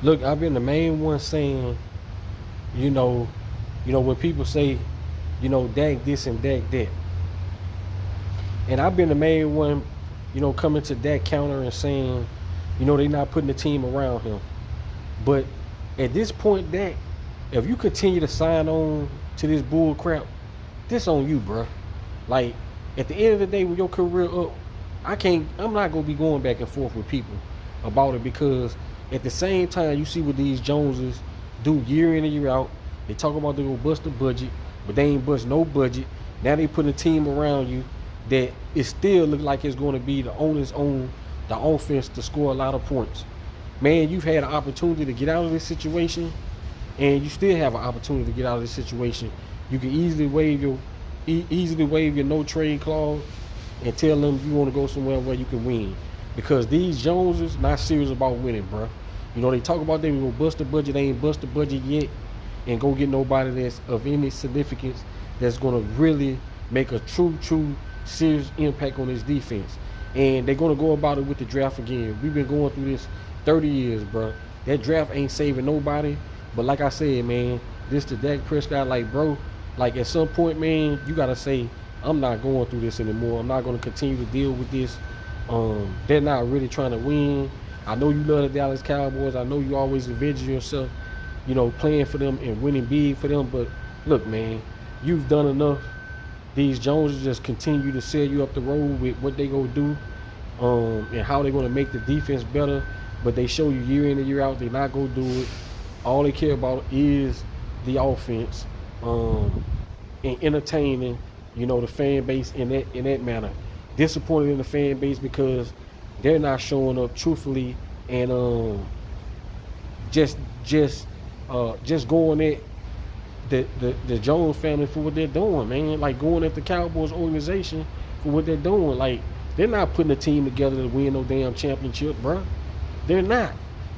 Look, I've been the main one saying, you know, when people say, Dak this and Dak that, and I've been the main one, coming to Dak counter and saying, they not putting the team around him. But at this point, Dak, if you continue to sign on to this bull crap, this on you, bro. Like, at the end of the day, when your career up, I'm not gonna be going back and forth with people about it, because at the same time, you see what these Joneses do year in and year out. They talk about they gonna bust the budget, but they ain't bust no budget. Now they put a team around you that it still look like it's going to be the onus on the offense to score a lot of points. Man, you've had an opportunity to get out of this situation, and you still have an opportunity to get out of this situation. You can easily waive your no trade clause and tell them you want to go somewhere where you can win, because these Joneses not serious about winning, bro. They talk about they will bust the budget. They ain't bust the budget yet, and go get nobody that's of any significance that's going to really make a true serious impact on this defense. And they're going to go about it with the draft again. We've been going through this 30 years, bro. That draft ain't saving nobody. But like I said, man, this to Dak Prescott, like, bro, like, at some point, man, you got to say, I'm not going through this anymore. I'm not going to continue to deal with this. They're not really trying to win. I know you love the Dallas Cowboys. I know you always envision yourself, playing for them and winning big for them. But look, man, you've done enough. These Joneses just continue to sell you up the road with what they gonna do, and how they're gonna make the defense better. But they show you year in and year out they're not gonna do it. All they care about is the offense, and entertaining, the fan base in that manner. Disappointed in the fan base because they're not showing up truthfully, and just going at the Jones family for what they're doing, man. Like, going at the Cowboys organization for what they're doing. Like, they're not putting a team together to win no damn championship, bro. They're not.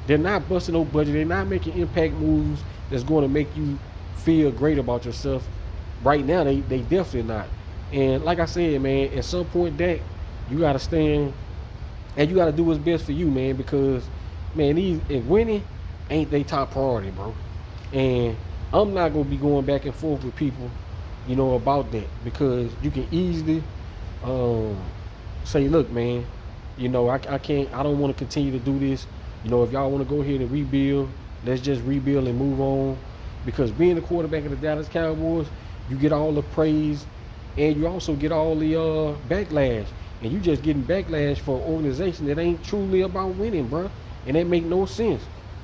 They're not busting no budget. They're not making impact moves that's going to make you feel great about yourself. Right now, they definitely not. And like I said, man, at some point, Dak, you got to stand and you got to do what's best for you, man, because, man, if winning ain't they top priority, bro. And I'm not gonna be going back and forth with people, about that, because you can easily say, look, man, I can't, I don't want to continue to do this. If y'all want to go ahead and rebuild, let's just rebuild and move on. Because being the quarterback of the Dallas Cowboys, you get all the praise, and you also get all the backlash, and you just getting backlash for an organization that ain't truly about winning, bro. And that make no sense.